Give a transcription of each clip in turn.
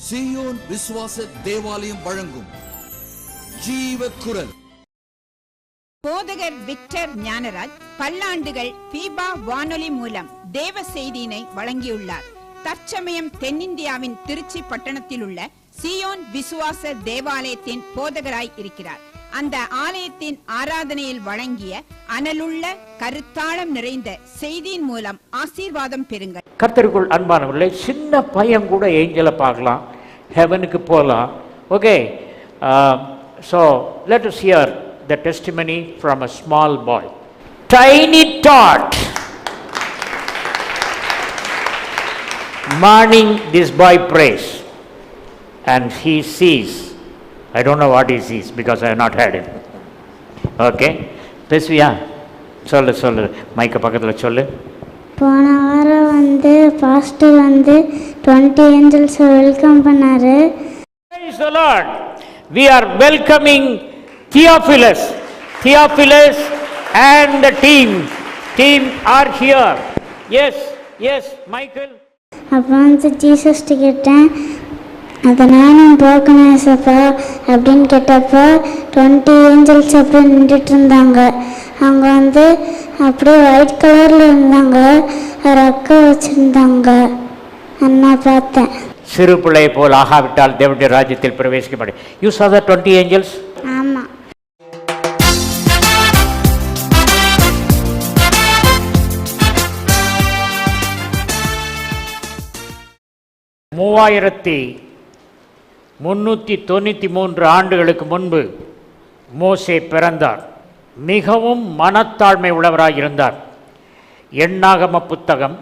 சீயோன் விசுவாச தேவாலயம் வழங்கும் ஜீவ குரல். போதகர் விக்டர் ஞானராஜ் பல்லாண்டுகள் பீபா வானொலி மூலம் தேவ செய்தியினை வழங்கியுள்ளார். தற்சமயம் தென்னிந்தியாவின் திருச்சி பட்டணத்தில் உள்ள சீயோன் விசுவாச தேவாலயத்தின் போதகராய் இருக்கிறார். அந்த ஆலயத்தின் ஆராதனையில் வழங்கிய அனலுள்ள கருத்தாளம் நிறைந்த செய்தியின் மூலம் ஆசீர்வாதம் பெறுங்கள். கர்த்தருக்குள் அன்பானவர்களே, சின்ன பையன் கூட ஏஞ்சலை பார்க்கலாம், ஹெவனுக்கு போகலாம். Okay, so let us hear the testimony from a small boy. Tiny tot. Morning this boy prays and he sees. I don't know what he sees because I have not heard him. Okay, பேசுவியா? சொல்லு மைக்க பக்கத்தில் சொல்லு. போன வாரம் pastor 20 Angeles welcome பண்ணாரு. Praise the Lord. We are welcoming Theophilus and the team are here. Yes Michael. அப்போ Jesus கேட்டேன், அதை நானும் பார்க்கணும் ஏசப்பா அப்படின்னு கேட்டப்போ 20 ஏஞ்சல்ஸ் அப்படியே நின்றுட்டு இருந்தாங்க. அவங்க அப்படியே ஒயிட் கலரில் இருந்தாங்க, ரக்க வச்சுருந்தாங்க. நான் பார்த்தேன். சிறு பிள்ளை போல் ஆகாவிட்டால் தேவனுடைய ராஜ்யத்தில் பிரவேசிக்க மாட்டேன். You saw the 20 angels? ஆமாம். மூவாயிரத்தி 393 ஆண்டுகளுக்கு முன்பு மோசே பிறந்தார். மிகவும் மனத்தாழ்மை உள்ளவராக இருந்தார். எண்ணாகம புத்தகம்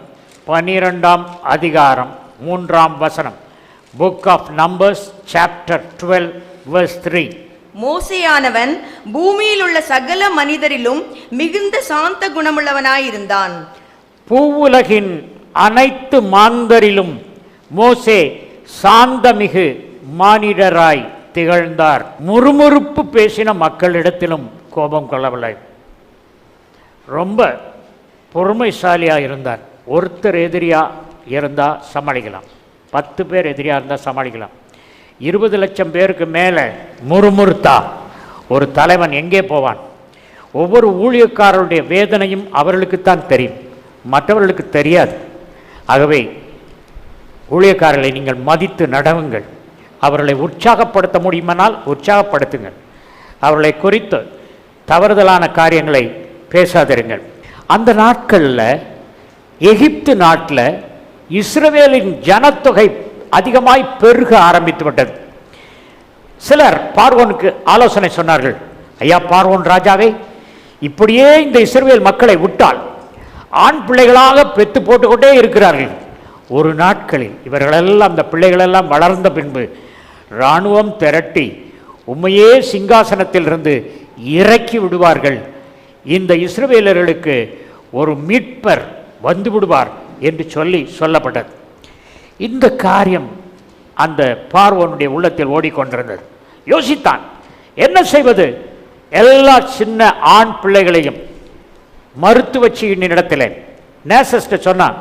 12ஆம் அதிகாரம் 3ஆம் வசனம், book of numbers chapter 12 verse 3. மோசேயானவன் பூமியில் உள்ள சகல மனிதரிலும் மிகுந்த சாந்த குணமுள்ளவனாயிருந்தான். பூவுலகின் அனைத்து மாந்தரிலும் மோசே சாந்தமிகு மானிடராய் திகழ்ந்தார். முறுமுறுப்பு பேசின மக்களிடத்திலும் கோபம் கொள்ளவில்லை. ரொம்ப பொறுமைசாலியாக இருந்தார். ஒருத்தர் எதிரியா இருந்தால் சமாளிக்கலாம், 10 பேர் எதிரியா இருந்தால் சமாளிக்கலாம். 20 லட்சம் பேருக்கு மேலே முறுமுறுத்தா ஒரு தலைவன் எங்கே போவான்? ஒவ்வொரு ஊழியக்காரருடைய வேதனையும் அவர்களுக்குத்தான் தெரியும், மற்றவர்களுக்கு தெரியாது. ஆகவே ஊழியக்காரர்களை நீங்கள் மதித்து நடவுங்கள். அவர்களை உற்சாகப்படுத்த முடியுமானால் உற்சாகப்படுத்துங்கள். அவர்களை குறித்து தவறுதலான காரியங்களை பேசாதிருங்கள். அந்த நாட்களில் எகிப்து நாட்டில் இஸ்ரவேலின் ஜனத்தொகை அதிகமாய் பெருக ஆரம்பித்து விட்டது. சிலர் பார்வோனுக்கு ஆலோசனை சொன்னார்கள், ஐயா பார்வோன் ராஜாவே, இப்படியே இந்த இஸ்ரவேல் மக்களை விட்டால் ஆண் பிள்ளைகளாக பெத்து போட்டுக்கொண்டே இருக்கிறார்கள். ஒரு நாட்களில் இவர்களெல்லாம், அந்த பிள்ளைகளெல்லாம் வளர்ந்த பின்பு இராணுவம் திரட்டி உண்மையே சிங்காசனத்தில் இருந்து இறக்கி விடுவார்கள். இந்த இஸ்ரவேலர்களுக்கு ஒரு மீட்பர் வந்து விடுவார் என்று சொல்லப்பட்டது. இந்த காரியம் அந்த பார்வோனுடைய உள்ளத்தில் ஓடிக்கொண்டிருந்தது. யோசித்தான், என்ன செய்வது? எல்லா சின்ன ஆண் பிள்ளைகளையும் மருத்துவச்சியின் இடத்துல நேசஸ்ட சொன்னான்,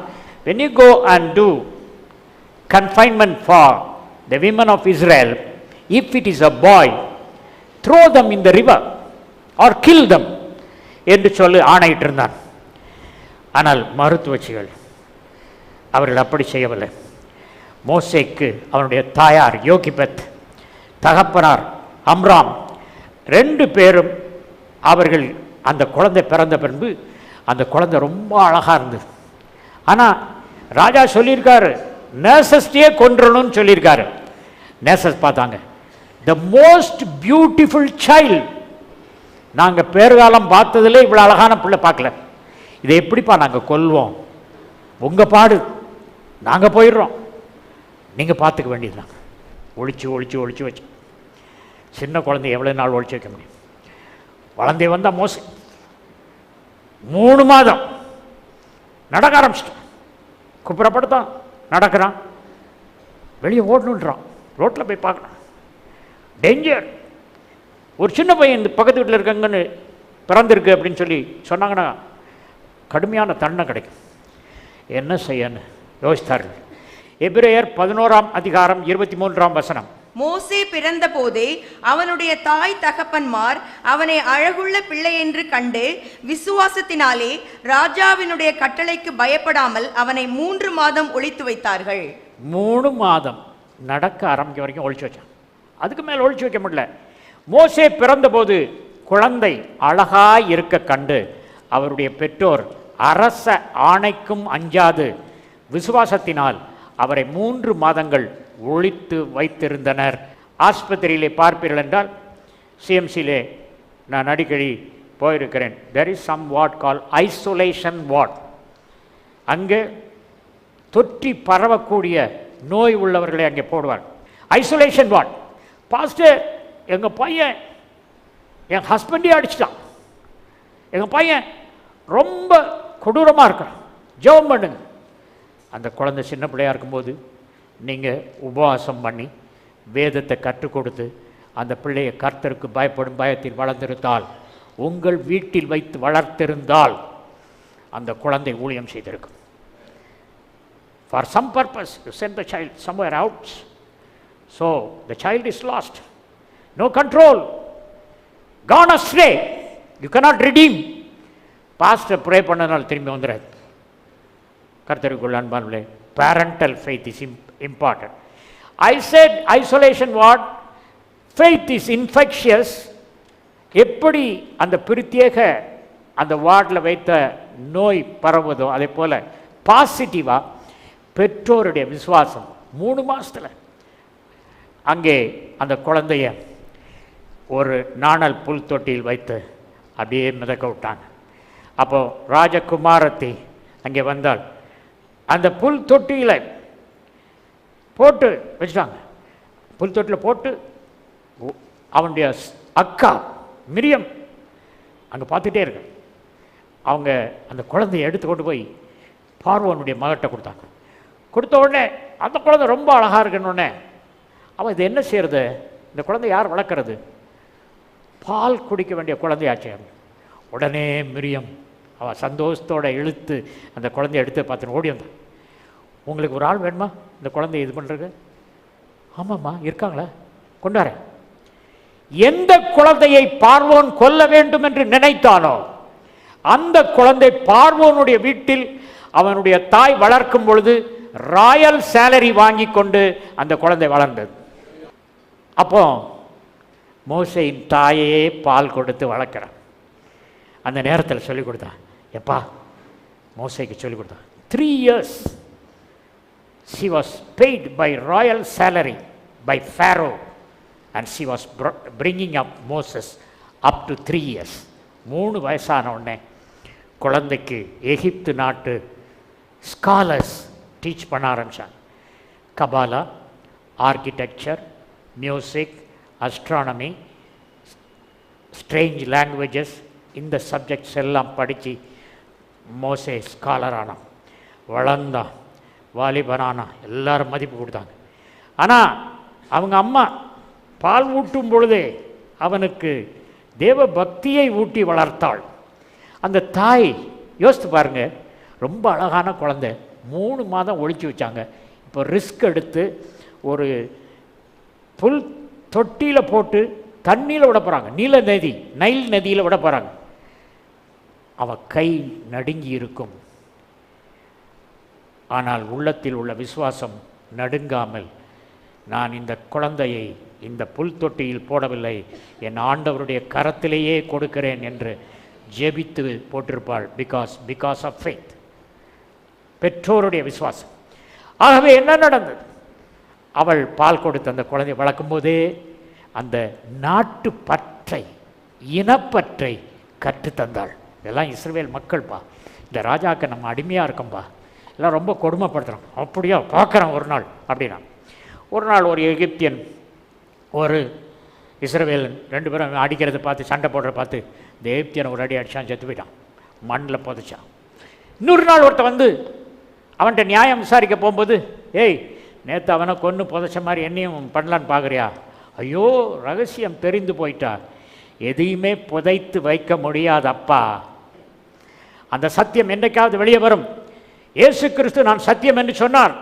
when you go and do confinement for the women of Israel, if it is a boy, throw them in the river or kill them என்று சொல்லி ஆணையிட்டு இருந்தான். ஆனால் மருத்துவச்சிகள் அவர்கள் அப்படி செய்யவில்லை. மோசேக்கு அவனுடைய தாயார் யோகிபத், தகப்பனார் அம்ராம், 2 பேரும் அவர்கள் அந்த குழந்தை பிறந்த பின்பு அந்த குழந்தை ரொம்ப அழகாக இருந்தது. ஆனால் ராஜா சொல்லியிருக்காரு, நேசஸ்டியே கொன்றணும்னு சொல்லியிருக்காரு. நேசஸ் பார்த்தாங்க, த மோஸ்ட் பியூட்டிஃபுல் சைல்டு, நாங்கள் பேர்காலம் பார்த்ததில் இவ்வளோ அழகான பிள்ளை பார்க்கல, இதை எப்படிப்பா நாங்கள் கொல்வோம்? உங்கள் பாடு, நாங்கள் போயிடுறோம், நீங்கள் பார்த்துக்க வேண்டியதுதான். ஒழிச்சு வச்சு சின்ன குழந்தை எவ்வளோ நாள் ஒழிச்சு வைக்க முடியும்? குழந்தை வந்தால் மோசம் 3 மாதம் நடக்க ஆரம்பிச்சிட்டான். குப்புறப்படுத்தான், நடக்கிறான், வெளியே ஓடணுன்றான், ரோட்டில் போய் பார்க்குறான், டேஞ்சர். ஒரு சின்ன பையன் இந்த பக்கத்து வீட்டில் இருக்காங்கன்னு பிறந்திருக்கு அப்படின்னு சொல்லி சொன்னாங்கன்னா கடுமையான தண்டனை கிடைக்கும். என்ன செய்யன்னு யோசித்தார்கள். எபிரேயர் 11ஆம் அதிகாரம் 23ஆம் வசனம். மோசே பிறந்த போதே அவனுடைய தாய் தகப்பன்மார் அவனை அழகுள்ள பிள்ளை என்று கண்டு விசுவாசத்தினாலே ராஜாவினுடைய கட்டளைக்கு பயப்படாமல் அவனை 3 மாதம் ஒளித்து வைத்தார்கள். 3 மாதம் நடக்க ஆரம்பிக்க வரைக்கும் ஒழிச்சு வச்சான். அதுக்கு மேல ஒழிச்சு வைக்க முடியல. மோசே பிறந்தபோது குழந்தை அழகாய் இருக்க கண்டு அவருடைய பெற்றோர் அரச ஆணைக்கும் அஞ்சாது விசுவாசத்தினால் அவரை 3 மாதங்கள் ஒழித்து வைத்திருந்தனர். ஆஸ்பத்திரியிலே பார்ப்பீர்கள் என்றால், சிஎம்சியிலே நான் அடிக்கடி போயிருக்கிறேன். There is some ward call isolation ward. அங்கே தொற்றி பரவக்கூடிய நோய் உள்ளவர்களை அங்கே போடுவார். Isolation ward. பாஸ்டர், எங்கள் பையன் என் ஹஸ்பண்டே அடிச்சிட்டான், எங்கள் பையன் ரொம்ப கொடூரமாக இருக்கிறான், ஜெபம் பண்ணுங்க. அந்த குழந்தை சின்ன பிள்ளையாக இருக்கும்போது நீங்கள் உபவாசம் பண்ணி வேதத்தை கற்றுக் கொடுத்து அந்த பிள்ளையை கர்த்தருக்கு பயப்படும் பயத்தில் வளர்ந்திருந்தால், உங்கள் வீட்டில் வைத்து வளர்த்திருந்தால் அந்த குழந்தை ஊழியம் செய்திருக்கும். For some purpose you send the child somewhere out, so the child is lost, no control, gone astray, you cannot redeem. Pastor pray பண்ணனால் திரும்பி வந்துடாது. கர்த்தருக்குள் அன்பானவர்களே, parental faith is important. I said isolation ward, faith is infectious. எப்படி அந்த பிரத்யேக அந்த வார்டில் வைத்த நோய் பரவுதோ அதே போல பாசிட்டிவா பெற்றோருடைய விசுவாசம் 3 மாசத்துல அங்கே அந்த குழந்தைய ஒரு நாணல் புல் தொட்டியில் வைத்து அப்படியே மிதக்க விட்டாங்க. அப்போ ராஜகுமாரத்தி அங்கே வந்தால் அந்த புல் தொட்டியில் போட்டு வச்சுட்டாங்க. புல் தொட்டியில் போட்டு அவனுடைய அக்கா மிரியம் அங்கே பார்த்துட்டே இருக்கு. அவங்க அந்த குழந்தைய எடுத்து கொண்டு போய் பார்வோனுடைய மகட்ட கொடுத்தாங்க. கொடுத்த உடனே அந்த குழந்தை ரொம்ப அழகாக இருக்குன்னு அவன் இது என்ன செய்யறது, இந்த குழந்தை யார் வளர்க்குறது, பால் குடிக்க வேண்டிய குழந்தையாச்சு. உடனே மிரியம் அவன் சந்தோஷத்தோடு இழுத்து அந்த குழந்தைய எடுத்து பார்த்துன்னு ஓடி வந்தான். உங்களுக்கு ஒரு ஆள் வேணுமா இந்த குழந்தைய இது பண்ணுறது? ஆமாம்மா இருக்காங்களா, கொண்டாரேன். எந்த குழந்தையை பார்வோன் கொல்ல வேண்டும் என்று நினைத்தானோ அந்த குழந்தை பார்வோனுடைய வீட்டில் அவனுடைய தாய் வளர்க்கும் பொழுது ராயல் சேலரி வாங்கி கொண்டு அந்த குழந்தை வளர்ந்தது. அப்போ மோசேயின் தாயே பால் கொடுத்து வளர்க்கிறான். அந்த நேரத்தில் சொல்லிக் கொடுத்தான். எப்பா மோசேக்கு சொல்லிக் கொடுத்தான். 3 years she was paid by royal salary by Pharaoh and she was bringing up Moses up to 3 years. 3 வயசான உடனே குழந்தைக்கு எகிப்து நாட்டு ஸ்காலர்ஸ் டீச் பண்ண ஆரம்பித்தாங்க. Kabbalah, architecture, music, astronomy, strange languages, இந்த சப்ஜெக்ட்ஸ் எல்லாம் படித்து மோசே ஸ்காலர் ஆனான், வளர்ந்தான், வாலிபனானா, எல்லாரும் மதிப்பு கொடுத்தாங்க. ஆனால் அவங்க அம்மா பால் ஊட்டும் பொழுதே அவனுக்கு தேவ பக்தியை ஊட்டி வளர்த்தாள். அந்த தாய் யோசித்து பாருங்க, ரொம்ப அழகான குழந்தை 3 மாதம் ஒழிச்சு வச்சாங்க. இப்போ ரிஸ்க் எடுத்து ஒரு புல் தொட்டியில் போட்டு தண்ணியில் விட போகிறாங்க, நைல் நதியில் விட போகிறாங்க. அவன் கை நடுங்கி இருக்கும், ஆனால் உள்ளத்தில் உள்ள விசுவாசம் நடுங்காமல், நான் இந்த குழந்தையை இந்த புல் தொட்டியில் போடவில்லை, என் ஆண்டவருடைய கரத்திலேயே கொடுக்கிறேன் என்று ஜெபித்து போட்டிருப்பாள். பிகாஸ் ஆஃப் ஃபெய்த், பெற்றோருடைய விசுவாசம். ஆகவே என்ன நடந்தது? அவள் பால் கொடுத்து அந்த குழந்தையை வளர்க்கும் போதே அந்த நாட்டு பற்றை, இனப்பற்றை கற்றுத்தந்தாள். இதெல்லாம் இஸ்ரவேல் மக்கள்ப்பா. இந்த ராஜாவுக்கு நம்ம அடிமையாக இருக்கோம்பா, எல்லாம் ரொம்ப கொடுமைப்படுத்துகிறோம். அப்படியா பார்க்குறோம் ஒரு நாள் அப்படின்னா. ஒரு நாள் ஒரு எகிப்தியன் ஒரு இஸ்ரவேலன் 2 பேரும் அடிக்கிறத பார்த்து, சண்டை போடுறத பார்த்து இந்த எகிப்தியனை ஒரு அடி அடித்தான், செத்து போயிட்டான், மண்ணில் புதைச்சான். இன்னொரு நாள் ஒருத்தன் வந்து அவன்கிட்ட நியாயம் விசாரிக்க போகும்போது, ஏய் நேற்று அவனை கொன்று புதைச்ச மாதிரி என்னையும் பண்ணலான்னு பார்க்குறியா? ஐயோ ரகசியம் தெரிந்து போயிட்டா, எதையுமே புதைத்து வைக்க முடியாதப்பா, அந்த சத்தியம் என்றைக்காவது வெளியே வரும். இயேசு கிறிஸ்து நான் சத்தியம் என்று சொன்னார்.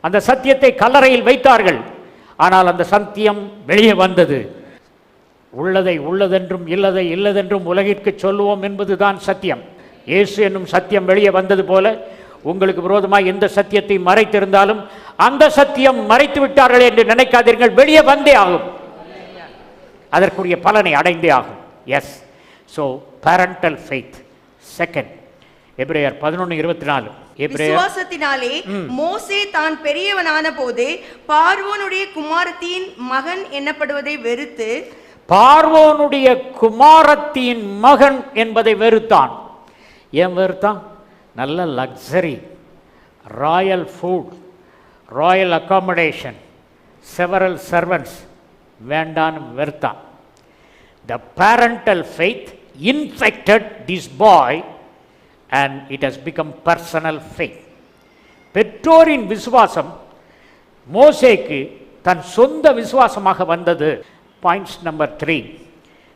அந்த சத்தியத்தை கல்லறையில் வைத்தார்கள். ஆனால் அந்த சத்தியம் வெளியே வந்தது. உள்ளதை உள்ளதென்றும் இல்லதை இல்லதென்றும் உலகிற்கு சொல்லுவோம் என்பதுதான் சத்தியம். இயேசு என்னும் சத்தியம் வெளியே வந்தது போல உங்களுக்கு விரோதமாக எந்த சத்தியத்தை மறைத்திருந்தாலும் அந்த சத்தியம் மறைத்து விட்டார்கள் என்று நினைக்காதீர்கள். வெளியே வந்தே ஆகும், அதற்குரிய பலனை அடைந்தே ஆகும். Yes, so parental faith. Second, எபிரேயர் 11:24. விசுவாசத்தினாலே மோசே தான் பெரியவனான போது பார்வோனுடைய குமாரத்தியின் மகன் என்னப்படுவதை வெறுத்து, பார்வோனுடைய குமாரத்தியின் மகன் என்பதை வெறுத்தான். ஏன் வெறுத்தான்? நல்ல luxury, Royal food, Royal accommodation, several servants வேண்டான்னு வெறுத்தான். The parental faith infected this boy and it has become personal faith. பெற்றோரின் விசுவாசம் மோசேக்கு தன் சொந்த விசுவாசமாக வந்தது. Points number 3,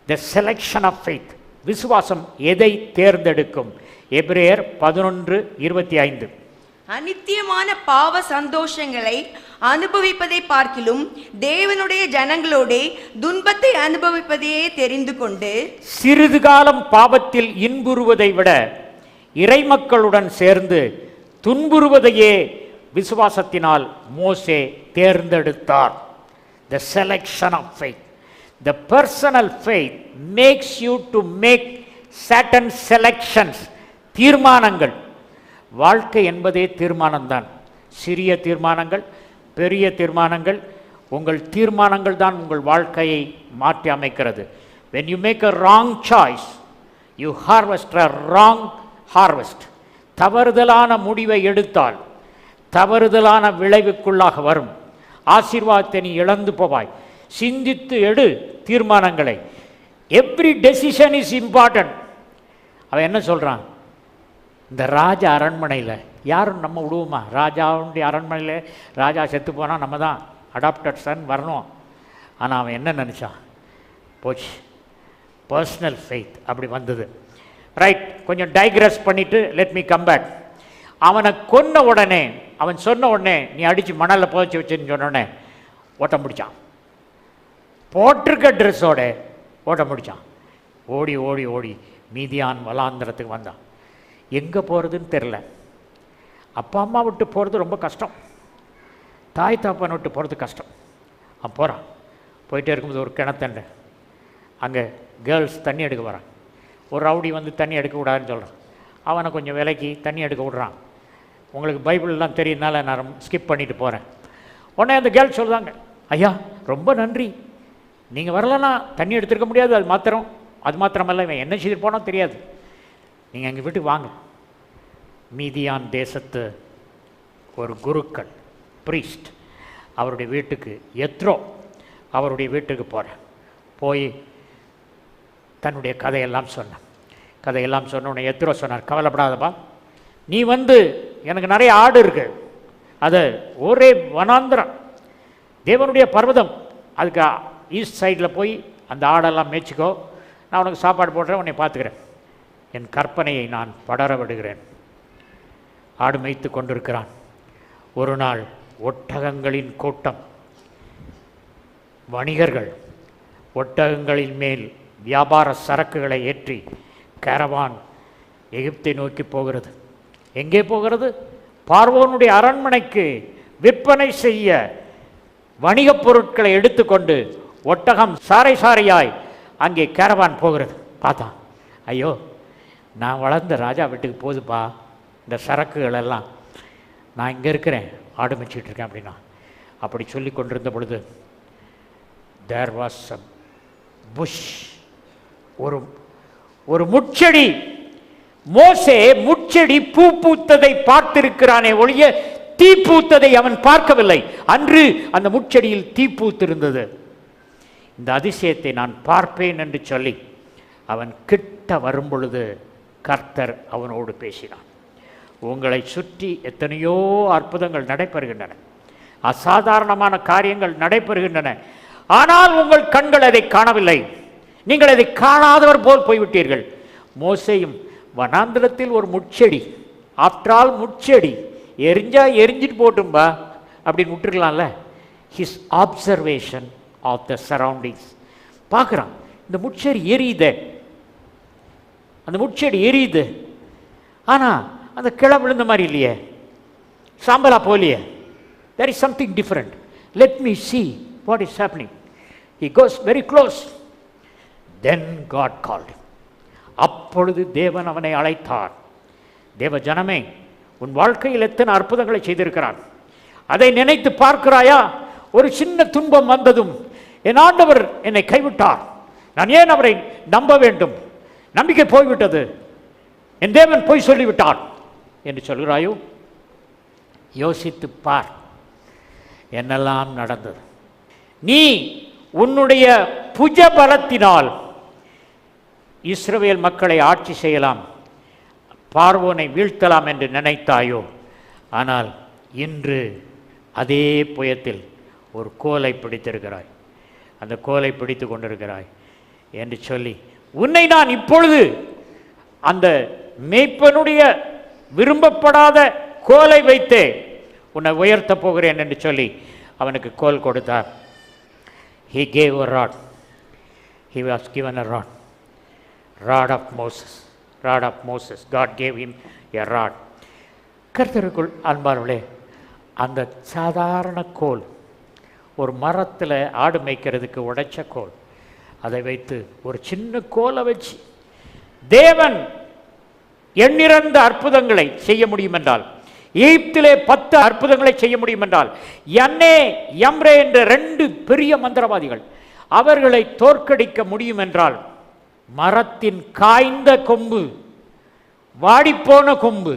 the selection of faith. விசுவாசம் எதை தேர்ந்தெடுக்கும்? எபிரேயர் 11:25. அநித்தியமான பாவ சந்தோஷங்களை அனுபவிப்பதை பார்க்கிலும் தேவனுடைய ஜனங்களோட துன்பத்தை அனுபவிப்பதையே தெரிந்து கொண்டு, சிறிது காலம் பாவத்தில் இன்புறுவதை விட இறைமக்களுடன் சேர்ந்து துன்புறுவதையே விசுவாசத்தினால் மோசே தேர்ந்தெடுத்தார். The selection of faith. The personal faith makes you to make certain selections. தீர்மானங்கள். வாழ்க்கை என்பதே தீர்மானம்தான். சிறிய தீர்மானங்கள், பெரிய தீர்மானங்கள். உங்கள் தீர்மானங்கள் தான் உங்கள் வாழ்க்கையை மாற்றி அமைக்கிறது. When you make a wrong choice, you harvest a wrong harvest. தவறுதலான முடிவை எடுத்தால் தவறுதலான விளைவுக்குள்ளாக வரும். ஆசீர்வாதத்தை நீ இழந்து போவாய். சிந்தித்து எடு தீர்மானங்களை. Every decision is important. அவன் என்ன சொல்கிறான்? இந்த ராஜா அரண்மனையில் யாரும் நம்ம விடுவோமா? ராஜாவுடைய அரண்மனையில் ராஜா செத்து போனால் நம்ம தான் அடாப்டட் சன் வரணும். ஆனால் அவன் என்ன நினச்சான்? போச்சு, பர்சனல் ஃபெய்த் அப்படி வந்தது. ரைட், கொஞ்சம் டைக்ரஸ் பண்ணிவிட்டு லெட் மீ கம் பேக். அவனை கொன்ன உடனே, அவன் சொன்ன உடனே நீ அடித்து மணலில் புதைச்சி வச்சுன்னு சொன்ன உடனே ஓட்டம் முடித்தான். போட்டிருக்க ட்ரெஸ்ஸோட ஓட்ட முடித்தான். ஓடி ஓடி ஓடி மீதியான் வலாந்திரத்துக்கு வந்தான். எங்கே போகிறதுன்னு தெரில. அப்பா அம்மா விட்டு போகிறது ரொம்ப கஷ்டம், தாய் தாப்பனை விட்டு போகிறது கஷ்டம். அவன் போகிறான். போயிட்டே இருக்கும்போது ஒரு கிணத்தண்டை அங்கே கேர்ள்ஸ் தண்ணி எடுக்க வரான். ஒரு ரவுடி வந்து தண்ணி எடுக்கக்கூடாதுன்னு சொல்கிறான். அவனை கொஞ்சம் விலைக்கு தண்ணி எடுக்க விட்றான். உங்களுக்கு பைபிள்லாம் தெரியுதுனால நான் ஸ்கிப் பண்ணிட்டு போகிறேன். உடனே அந்த கேர்ள்ஸ் சொல்கிறாங்க, ஐயா ரொம்ப நன்றி, நீங்கள் வரலன்னா தண்ணி எடுத்துருக்க முடியாது. அது மாத்திரமல்ல இவன் என்ன செய்து போனால் தெரியாது. நீங்கள் எங்கள் வீட்டுக்கு வாங்க. மீதியான் தேசத்து ஒரு குருக்கள், ப்ரீஸ்ட், அவருடைய வீட்டுக்கு, எத்ரோ அவருடைய வீட்டுக்கு போகிறேன். போய் தன்னுடைய கதையெல்லாம் சொன்ன உடனே எத்ரோ சொன்னார், கவலைப்படாதப்பா, நீ வந்து எனக்கு நிறைய ஆடு இருக்கு, அது ஒரே வனாந்திரம், தேவனுடைய பர்வதம், அதுக்கு ஈஸ்ட் சைடில் போய் அந்த ஆடெல்லாம் மேய்ச்சிக்கோ, நான் உனக்கு சாப்பாடு போடுறேன், உன்னை பார்த்துக்கிறேன், என் கற்பனையை நான் படர விடுகிறேன். ஆடு மேய்த்து கொண்டிருக்கிறான். ஒரு நாள் ஒட்டகங்களின் கூட்டம், வணிகர்கள் ஒட்டகங்களின் மேல் வியாபார சரக்குகளை ஏற்றி கேரவான் எகிப்தை நோக்கி போகிறது. எங்கே போகிறது? பார்வோனுடைய அரண்மனைக்கு விற்பனை செய்ய வணிகப் பொருட்களை எடுத்துக்கொண்டு ஒட்டகம் சாரை சாரையாய் அங்கே கேரவான் போகிறது. பார்த்தான், ஐயோ நான் வளர்ந்த ராஜா வீட்டுக்கு போகுதுப்பா இந்த சரக்குகள் எல்லாம், நான் இங்கே இருக்கிறேன் ஆடு மேய்ச்சிட்டு இருக்கேன் அப்படின்னா. அப்படி சொல்லி கொண்டிருந்த பொழுது தேர் வாஸ் அ புஷ், ஒரு முட்செடி. மோசே முட்செடி பூ பூத்ததை பார்த்திருக்கிறானே ஒழிய தீ பூத்ததை அவன் பார்க்கவில்லை. அன்று அந்த முட்செடியில் தீ பூத்திருந்தது. இந்த அதிசயத்தை நான் பார்ப்பேன் என்று சொல்லி அவன் கிட்ட வரும் பொழுது கர்த்தர் அவனோடு பேசினான். உங்களை சுற்றி எத்தனையோ அற்புதங்கள் நடைபெறுகின்றன, அசாதாரணமான காரியங்கள் நடைபெறுகின்றன. ஆனால் உங்கள் கண்கள் அதை காணவில்லை. நீங்கள் அதை காணாதவர் போல் போய்விட்டீர்கள். மோசேயும் வனாந்திரத்தில் ஒரு முட்செடி, ஆற்றால் முட்செடி, எரிஞ்சா எரிஞ்சிட்டு போட்டும்பா, அப்படின்னு விட்டுருக்கலாம்ல. His observation of the surroundings. பார்க்குறான், இந்த முட்செடி எரியுது, அந்த முட்செடி எரியுது, ஆனால் அந்த கிளை விழுந்த மாதிரி இல்லையே, சாம்பலா போலியே. There is something different. Let me see what is happening. He goes very close. Then God called him. அப்பொழுது தேவன் அவனை அழைத்தார். தேவ ஜனமே, உன் வாழ்க்கையில் எத்தனை அற்புதங்களை செய்திருக்கிறார், அதை நினைத்து பார்க்கிறாயா? ஒரு சின்ன துன்பம் வந்ததும் என் ஆண்டவர் என்னை கைவிட்டார், நான் ஏன் அவரை நம்ப வேண்டும், நம்பிக்கை போய்விட்டது, என் தேவன் பொய் சொல்லிவிட்டார் என்று சொல்கிறாயோ? யோசித்து பார், என்னெல்லாம் நடந்தது. நீ உன்னுடைய புஜ பலத்தினால் இஸ்ரவேல் மக்களை ஆட்சி செய்யலாம், பார்வோனை வீழ்த்தலாம் என்று நினைத்தாயோ? ஆனால் இன்று அதே புயத்தில் ஒரு கோலை பிடித்திருக்கிறாய், அந்த கோலை பிடித்து கொண்டிருக்கிறாய் என்று சொல்லி, உன்னை நான் இப்பொழுது அந்த மேய்ப்பனுடைய விரும்பப்படாத கோலை வைத்தே உன்னை உயர்த்த போகிறேன் என்று சொல்லி அவனுக்கு கோல் கொடுத்தார். He gave a rod. He was given a rod. Rod of Moses. Rod of Moses. God gave him a rod. கர்த்தருக்குள் அன்பார்களே, அந்த சாதாரண கோல், ஒரு மரத்தில் ஆடு மேய்க்கிறதுக்கு உடைச்ச கோல், அதை வைத்து ஒரு சின்ன கோலை வச்சு தேவன் எண்ணிறந்த அற்புதங்களை செய்ய முடியும் என்றால், எகிப்திலே 10 அற்புதங்களை செய்ய முடியும் என்றால், யன்னே யம்ரே என்ற 2 பெரிய மந்திரவாதிகள், அவர்களை தோற்கடிக்க முடியும் என்றால், மரத்தின் காய்ந்த கொம்பு, வாடிப்போன கொம்பு,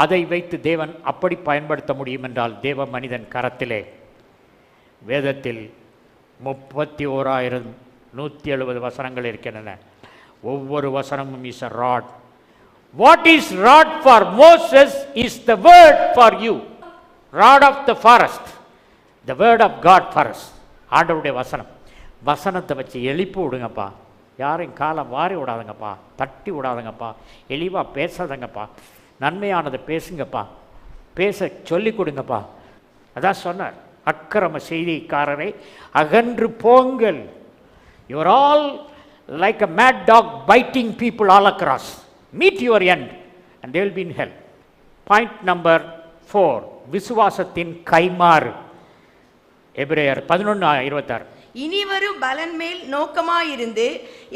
அதை வைத்து தேவன் அப்படி பயன்படுத்த முடியும் என்றால், தேவ மனிதன் கரத்திலே வேதத்தில் 31,170 வசனங்கள் இருக்கின்றன. ஒவ்வொரு வசனமும் is a rod. What is rod for Moses is the word for you. Rod of the forest, the word of God for us. ஆண்டவருடைய வசனம், வசனத்தை வச்சு எழுப்பி விடுங்கப்பா, யாரையும் காலம் வாரி விடாதுங்கப்பா, தட்டி விடாதுங்கப்பா, எளிவாக பேசாதங்கப்பா, நன்மையானதை பேசுங்கப்பா, பேச சொல்லி கொடுங்கப்பா. அதான் சொன்னார், அக்கிரம செய்திக்காரரை அகன்று போங்கள். You are all like a mad dog biting people all across. Meet your end and they will be in hell. Point number 4, விசுவாசத்தின் கைமாறு. எபிரேயர் 11:26. இனிவரும் பலன் மேல் நோக்கமாயிருந்து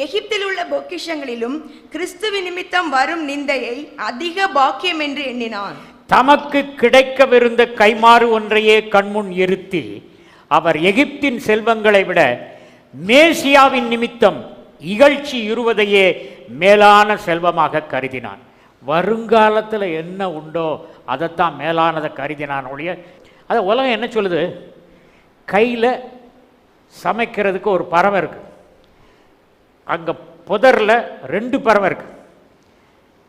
எகிப்தில் உள்ள பொக்கிஷங்களிலும் கிறிஸ்துவ நிமித்தம் வரும் நிந்தையை அதிக பாக்கியம் என்று எண்ணினான். தமக்கு கிடைக்கவிருந்த கைமாறு ஒன்றையே கண்முன் இருத்தி அவர் எகிப்தின் செல்வங்களை விட மேசியாவின் நிமித்தம் இகழ்ச்சி இருவதையே மேலான செல்வமாக கருதினான். வருங்காலத்தில் என்ன உண்டோ அதைத்தான் மேலானதை கருதினான் ஒழிய, அதை உலகம் என்ன சொல்லுது, கையில் சமைக்கிறதுக்கு ஒரு பறவை இருக்குது, அங்கே புதரில் 2 பறவை இருக்குது.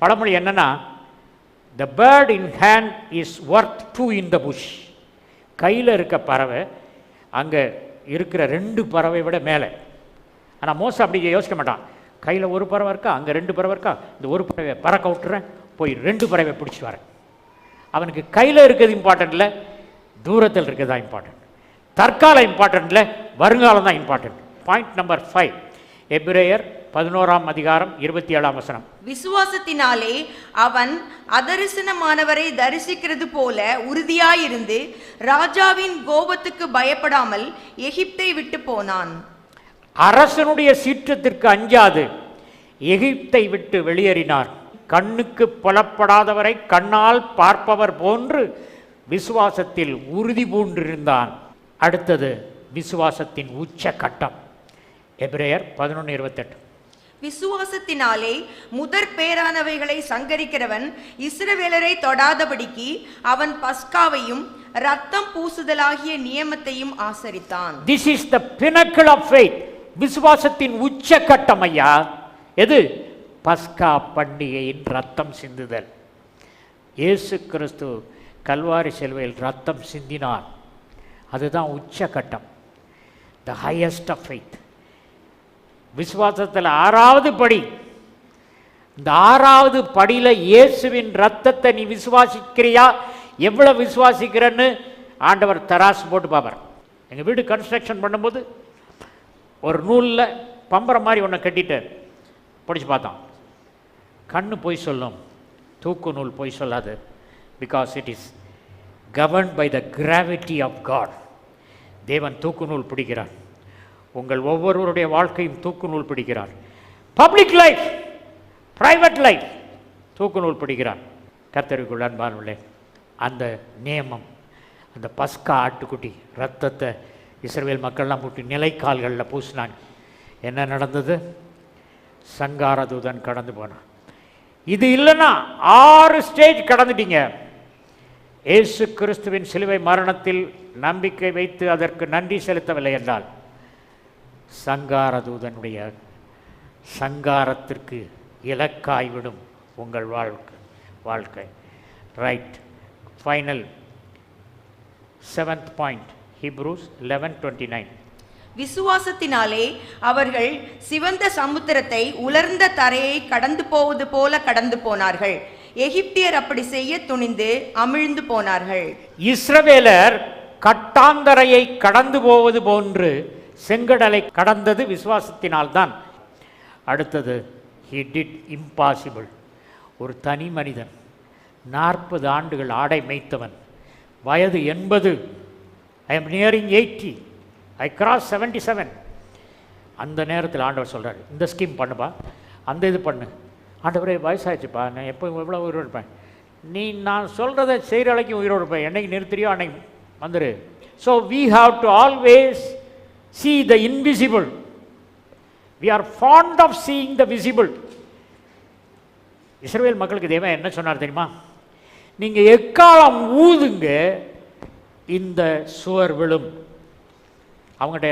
பழமொழி என்னன்னா, the bird in hand is worth 2 in the bush. கையில் இருக்க பறவை அங்கே இருக்கிற 2 பறவை விட மேலே. ஆனால் மோசம் அப்படி யோசிக்க மாட்டான், கையில் ஒரு பறவை இருக்கா, அங்கே 2 பறவை இருக்கா, இந்த ஒரு பறவை பறக்க விட்டுறேன், போய் 2 பறவை பிடிச்சி வரேன். அவனுக்கு கையில் இருக்கிறது இம்பார்ட்டன்ட் இல்லை, தூரத்தில் இருக்கிறது தான் இம்பார்ட்டன்ட். தற்காலம் இம்பார்ட்டன்ட் இல்லை, வருங்காலம் தான் இம்பார்ட்டன்ட். பாயிண்ட் நம்பர் 5, எபிரேயர் 11:27. விசுவாசத்தினாலே அவன் அதரிசனமானவரை தரிசிக்கிறது போல உறுதியாயிருந்து ராஜாவின் கோபத்துக்கு பயப்படாமல் எகிப்தை விட்டு போனான். அரசனுடைய சீற்றத்திற்கு அஞ்சாது எகிப்தை விட்டு வெளியேறினார். கண்ணுக்கு புலப்படாதவரை கண்ணால் பார்ப்பவர் போன்று விசுவாசத்தில் உறுதி பூண்டிருந்தான். அடுத்தது விசுவாசத்தின் உச்ச கட்டம். எபிரேயர் 11:28. விசுவாசத்தினாலே முதற் பேரானவைகளை சங்கரிக்கிறவன் இஸ்ரவேலரை தொடாதபடிக்கு அவன் பஸ்காவையும் ரத்தம் பூசுதலாகிய நியமத்தையும் ஆசரித்தான். This is the pinnacle of faith. விசுவாசத்தின் உச்ச கட்டம் ஐயா. எது? பஸ்கா பண்டிகையின் ரத்தம் சிந்துதல். இயேசு கிறிஸ்து கல்வாரி சிலுவையில் ரத்தம் சிந்தினார். அதுதான் உச்ச கட்டம், the highest of faith. விசுவாசத்தில் 6வது படி. இந்த 6வது படியில் இயேசுவின் ரத்தத்தை நீ விசுவாசிக்கிறியா? எவ்வளவு விசுவாசிக்கிறன்னு ஆண்டவர் தராசு போட்டு பார்ப்பார். எங்கள் வீடு கன்ஸ்ட்ரக்ஷன் பண்ணும்போது ஒரு நூலில் பம்பரம் மாதிரி ஒன்று கட்டிட்டார். படித்து பார்த்தான். கண்ணு போய் சொல்லும், தூக்கு நூல் போய் சொல்லாது. Because it is governed by the gravity of God. தேவன் தூக்கு நூல் பிடிக்கிறார். உங்கள் ஒவ்வொருவருடைய வாழ்க்கையும் தூக்கு நூல் பிடிக்கிறார். பப்ளிக் லைஃப், பிரைவேட் லைஃப் தூக்கு நூல் பிடிக்கிறார். கர்த்தருக்குள் அன்பானவர்களே, அந்த நியமம், அந்த பஸ்கா ஆட்டுக்குட்டி ரத்தத்தை இஸ்ரவேல் மக்கள்லாம் போட்டு நிலைக்கால்களில் பூசினாங்க. என்ன நடந்தது? சங்கார தூதன் கடந்து போனான். இது இல்லைன்னா 6 ஸ்டேஜ் கடந்துட்டீங்க. இயேசு கிறிஸ்துவின் சிலுவை மரணத்தில் நம்பிக்கை வைத்து அதற்கு நன்றி செலுத்தவில்லை என்றால் சங்கார தூதனுடைய சங்காரத்திற்கு இலக்காய்விடும் உங்கள் வாழ்க்கை. Right. Final 7th point, Hebrews 11:29. விசுவாசத்தினாலே அவர்கள் சிவந்த சமுத்திரத்தை உலர்ந்த தரையை கடந்து போவது போல கடந்து போனார்கள். எகிப்தியர் அப்படி செய்ய துணிந்து அமிழ்ந்து போனார்கள். இஸ்ரவேலர் கட்டாந்தரையை கடந்து போவது போன்று செங்கடலை கடந்தது விசுவாசத்தினால்தான். அடுத்தது, he did impossible. ஒரு தனி மனிதன் 40 ஆண்டுகள் ஆடை மேய்த்தவன், வயது 80, I am nearing 80, I cross 77. அந்த நேரத்தில் ஆண்டவர் சொல்கிறார், இந்த ஸ்கீம் பண்ணுப்பா, அந்த இது பண்ணு. ஆண்டவரே வயசாகிடுச்சுப்பா, நான் எப்போ எவ்வளோ உயிரோடு இருப்பேன், நீ நான் சொல்கிறத செய்கிற அளவுக்கு உயிரோடு இருப்பேன், என்னைக்கு நிறுத்துறியோ அன்னைக்கு வந்துரு. So we have to always see the invisible. We are fond of seeing the visible. இஸ்ரவேல் மக்களுக்கு தேவன் என்ன சொன்னார் தெரியுமா? நீங்கள் எக்காலம் ஊதுங்க, இந்த சுவர் விழும். அவங்ககிட்ட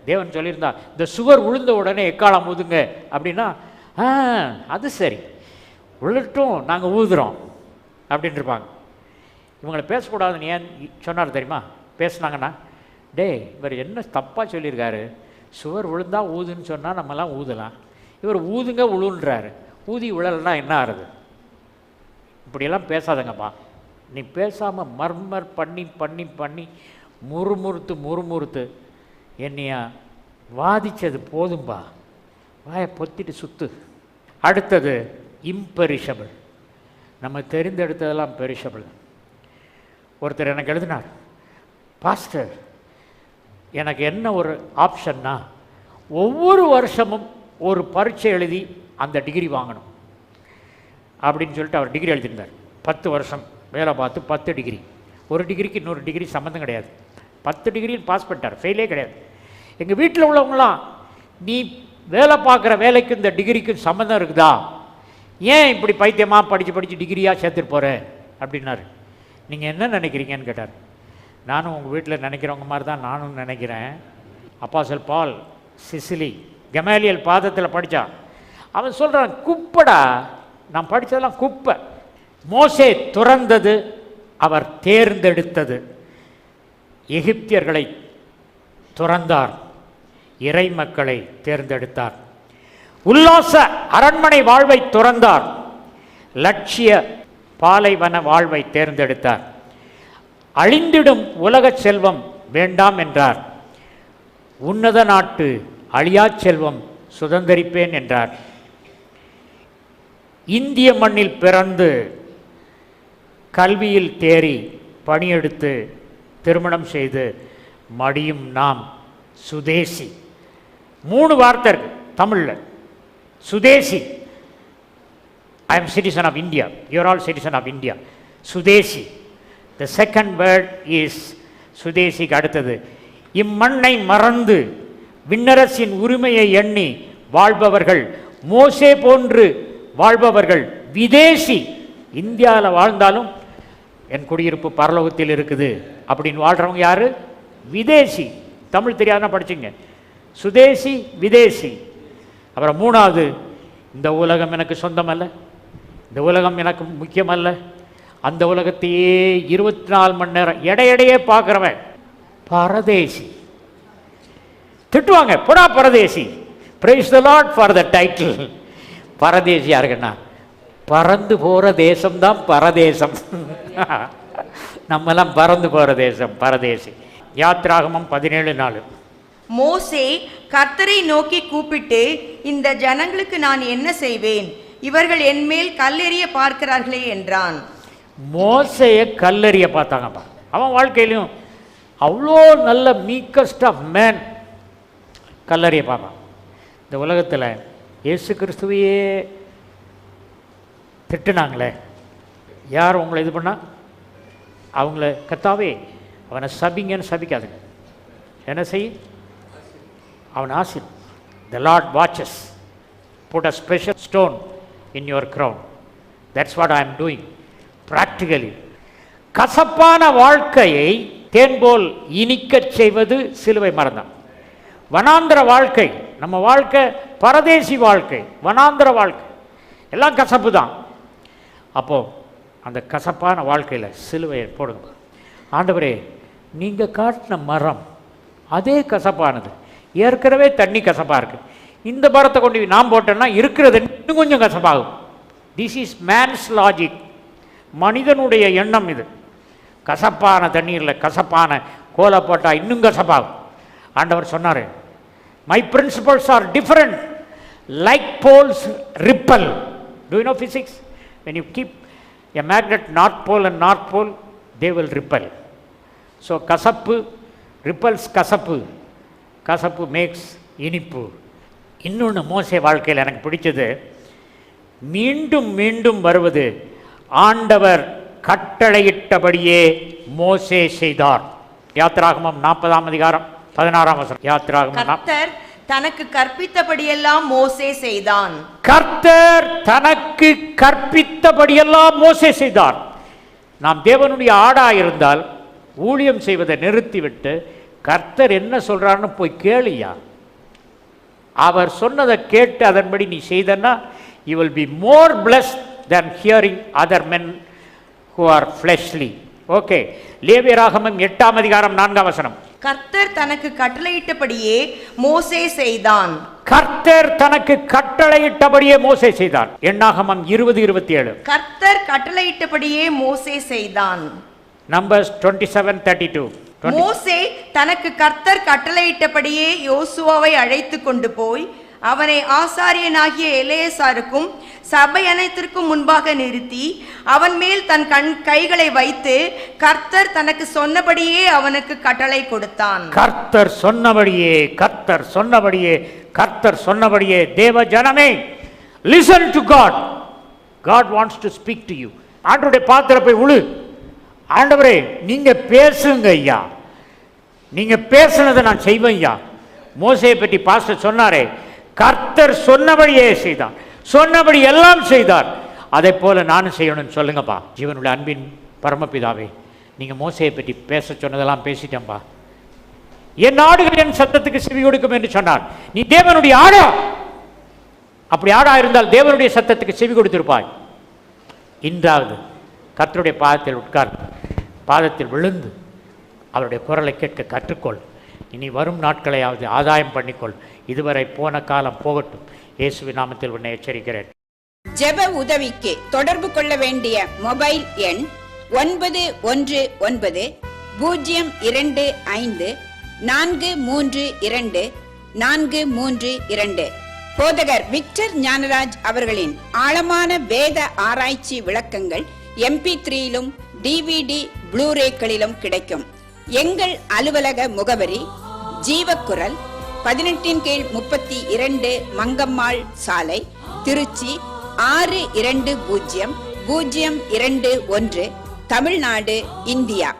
தேவன் சொல்லியிருந்தா, இந்த சுவர் விழுந்த உடனே எக்காலம் ஊதுங்க அப்படின்னா, அது சரி, விழட்டும், நாங்கள் ஊதுறோம் அப்படின்ட்டு இருப்பாங்க. இவங்களை பேசக்கூடாதுன்னு ஏன் சொன்னார் தெரியுமா? பேசுனாங்கன்னா, டே இவர் என்ன தப்பாக சொல்லியிருக்காரு, சுவர் விழுந்தா ஊதுன்னு சொன்னால் நம்மலாம் ஊதலாம், இவர் ஊதுங்க உழுன்றாரு, ஊதி விழலைன்னா என்ன ஆறுது? இப்படியெல்லாம் பேசாதங்கப்பா. நீ பேசாமல் மர்மர் பண்ணி பண்ணி பண்ணி முறுமுறுத்து என்னைய வாதிச்சது போதும்பா, வாயை பொத்திட்டு சுத்து. அடுத்தது இம்பெரிஷபிள். நம்ம தெரிந்தெடுத்ததெல்லாம் பெரிஷபிள். ஒருத்தர் எனக்கு எழுதினார், பாஸ்டர் எனக்கு என்ன ஒரு ஆப்ஷன்னா, ஒவ்வொரு வருஷமும் ஒரு பரீட்சை எழுதி அந்த டிகிரி வாங்கணும் அப்படின்னு சொல்லிட்டு அவர் டிகிரி எழுதியிருந்தார். 10 வருஷம் வேலை பார்த்து 10 டிகிரி, ஒரு டிகிரிக்கு இன்னொரு டிகிரி சம்மந்தம் கிடையாது, 10 டிகிரியும் பாஸ் பண்ணிட்டார், ஃபெயிலே கிடையாது. எங்கள் வீட்டில் உள்ளவங்களாம், நீ வேலை பார்க்குற வேலைக்கு இந்த டிகிரிக்கு சம்மந்தம் இருக்குதா, ஏன் இப்படி பைத்தியமாக படித்து டிகிரியாக சேர்த்துட்டு போகிற அப்படின்னாரு. நீங்கள் என்ன நினைக்கிறீங்கன்னு கேட்டார். நானும் உங்கள் வீட்டில் நினைக்கிறவங்க மாதிரி தான் நானும் நினைக்கிறேன். அப்போஸ்தலன் பால் சிசிலி கமாலியல் பாதத்தில் படித்தான். அவன் சொல்கிறான், குப்படா, நான் படித்ததெல்லாம் குப்பை. மோசே துறந்தது, அவர் தேர்ந்தெடுத்தது. எகிப்தியர்களை துறந்தார், இறை மக்களை தேர்ந்தெடுத்தார். உல்லாச அரண்மனை வாழ்வை துறந்தார், லட்சிய பாலைவன வாழ்வை தேர்ந்தெடுத்தார். அழிந்திடும் உலக செல்வம் வேண்டாம் என்றார், உன்னத நாட்டு அழியா செல்வம் சுதந்தரிப்பேன் என்றார். இந்திய மண்ணில் பிறந்து கல்வியில் தேறி பணியெடுத்து திருமணம் செய்து மடியும் நாம் சுதேசி. 3 வார்த்தை இருக்கு தமிழில். சுதேசி. I am citizen of India. You are all citizen of India. Swadeshi. The second word is சுதேசிக்கு அடுத்தது. இம்மண்ணை மறந்து விண்ணரசின் உரிமையை எண்ணி வாழ்பவர்கள், மோசே போன்று வாழ்பவர்கள் விதேசி. இந்தியாவில் வாழ்ந்தாலும் என் குடியிருப்பு பரலோகத்தில் இருக்குது அப்படின்னு வாழ்கிறவங்க யாரு? விதேசி. தமிழ் தெரியாதுன்னா படிச்சுங்க. சுதேசி, விதேசி. அப்புறம் 3வது, இந்த உலகம் எனக்கு சொந்தமல்ல, இந்த உலகம் எனக்கு முக்கியமல்ல, அந்த உலகத்தையே 24 மணி நேரம் எடையே பார்க்குறவன் பரதேசி. திட்டுவாங்க, போடா பரதேசி. Praise the lord for the title. பரதேசி யாருக்குன்னா, பறந்து போகிற தேசம்தான் பரதேசம். நம்மெல்லாம் பறந்து போகிற தேசம், பரதேசி. யாத்ராகமம் 17:4. மோசே கர்த்தரை நோக்கி கூப்பிட்டு, இந்த ஜனங்களுக்கு நான் என்ன செய்வேன்? இவர்கள் என்மேல் கல்லெறிய பார்க்கிறார்களே என்றான். மோசையை கல்லெறிய பார்த்தாங்கப்பா. அவன் வாழ்க்கையிலும் அவ்வளோ நல்ல மீக்கஸ்ட் ஆஃப் மேன் கல்லெறிய பார்ப்பான். இந்த உலகத்தில் இயேசு கிறிஸ்துவையே திட்டுனாங்களே, யார் உங்களை இது பண்ணா? அவங்கள கத்தாவே அவனை சபிங்கன்னு சபிக்காதுங்க. என்ன செய்? அவன் ஆசி. The Lord watches. Put a special stone in your crown. That's what I am doing practically. கசப்பான வாழ்க்கையை தேன் போல் இனிக்கச் செய்வது சிலுவை மரணம். வனாந்திர வாழ்க்கை, நம்ம வாழ்க்கை பரதேசி வாழ்க்கை, வனாந்திர வாழ்க்கை, எல்லாம் கசப்பு தான். அப்போது அந்த கசப்பான வாழ்க்கையில் சிலுவையை போடுங்க. ஆண்டவரே, நீங்கள் காட்டின மரம் அதே கசப்பானது, ஏற்கனவே தண்ணி கசப்பாக இருக்குது, இந்த மரத்தை கொண்டு நான் போட்டேன்னா இருக்கிறது இன்னும் கொஞ்சம் கசப்பாகும். This is man's logic. மனிதனுடைய எண்ணம் இது. கசப்பான தண்ணீரில் கசப்பான கோலை போட்டால் இன்னும் கசப்பாகும். ஆண்டவர் சொன்னார், my principles are different, like poles repel. Do you know physics? when you keep a magnet north pole and north pole, they will repel. So kasapu repels kasapu, kasapu makes இனிப்பு. இன்னொன்று மோசே வாழ்க்கையில் எனக்கு பிடிச்சது, மீண்டும் மீண்டும் வருவது. ஆண்டவர் கட்டளையிட்டபடியே மோசே செய்தார். யாத்ராகமம் 40:16. யாத்ராகமம். கர்த்தர் தனக்கு கற்பித்தபடியெல்லாம் மோசே செய்தான். கர்த்தர் தனக்கு கற்பித்தபடியெல்லாம் மோசே செய்தார். நாம் தேவனுடைய ஆடா இருந்தால் ஊழியம் செய்வதை நிறுத்திவிட்டு கர்த்தர் என்ன சொல்றாருன்னு போய் கேளியா. அவர் சொன்னதை கேட்டு அதன்படி நீ செய்தன்னா you will be more blessed than hearing other men who are fleshly. Okay, லேவியராகமம் 8:4. கர்த்தர் தனக்கு கட்டளையிட்டபடியே மோசே செய்தான். கர்த்தர் தனக்கு கட்டளையிட்டபடியே மோசே செய்தான். எண்ணாகமம் 20:27. கர்த்தர் கட்டளையிட்டபடியே மோசே செய்தான். நம்பர்ஸ் 27:32. மோசே தனக்கு கர்த்தர் கட்டளையிட்டபடியே யோசுவாவை அழைத்து கொண்டு போய் அவனை ஆசாரியனாகிய எலெயாசாருக்கும் சபை அனைத்திற்கும் முன்பாக நிறுத்தி அவன் மேல் தன் கைகளை வைத்து கர்த்தர் தனக்கு சொன்னபடியே அவனுக்கு கட்டளை கொடுத்தான். கர்த்தர் சொன்னபடியே, கர்த்தர் சொன்னபடியே, கர்த்தர் சொன்னபடியே. தேவ ஜனமே, listen to God. God wants to speak to you. ஆண்டவருடைய பாத்திர போய் உழு. ஆண்டவரே, நீங்க பேசுங்க ஐயா, நீங்க பேசுனதை நான் செய்வேன் ஐயா. மோசையை பற்றி பாஸ்டர் சொன்னாரே, கர்த்தர் சொன்னபடியே செய்தான், சொன்னபடி எல்லாம் செய்தார். அதை போல நானும் செய்யணும்னு சொல்லுங்கப்பா. ஜீவனுடைய அன்பின் பரமபிதாவே, நீங்க மோசையை பற்றி பேச சொன்னதெல்லாம் பேசிட்டேன்பா. என் ஆடுகள் என் சத்தத்துக்கு செவி கொடுக்கும் என்று சொன்னார். நீ தேவனுடைய ஆடா. அப்படி ஆடா இருந்தால் தேவனுடைய சத்தத்துக்கு செவி கொடுத்திருப்பாய். இன்றாவது கர்த்தருடைய பாதத்தில் உட்கார்ந்து பாதத்தில் விழுந்து அவருடைய குரலை கேட்க கற்றுக்கொள். இனி வரும் நாட்களையாவது ஆதாயம் பண்ணிக்கொள். இதுவரை போன காலம் போகட்டும். இயேசுவின் நாமத்தில் உன்னை எச்சரிக்கிறேன். ஜெப உதவிக்கு தொடர்பு கொள்ள வேண்டிய மொபைல் எண் 919-025-432-432. போதகர் விக்டர் ஞானராஜ் அவர்களின் ஆழமான வேத ஆராய்ச்சி விளக்கங்கள் MP3யிலும் DVD ப்ளூரேக்களிலும் கிடைக்கும். எங்கள் அலுவலக முகவரி ஜீவக்குரல் 18/32 மங்கம்மாள் சாலை, திருச்சி 620021, தமிழ்நாடு, இந்தியா.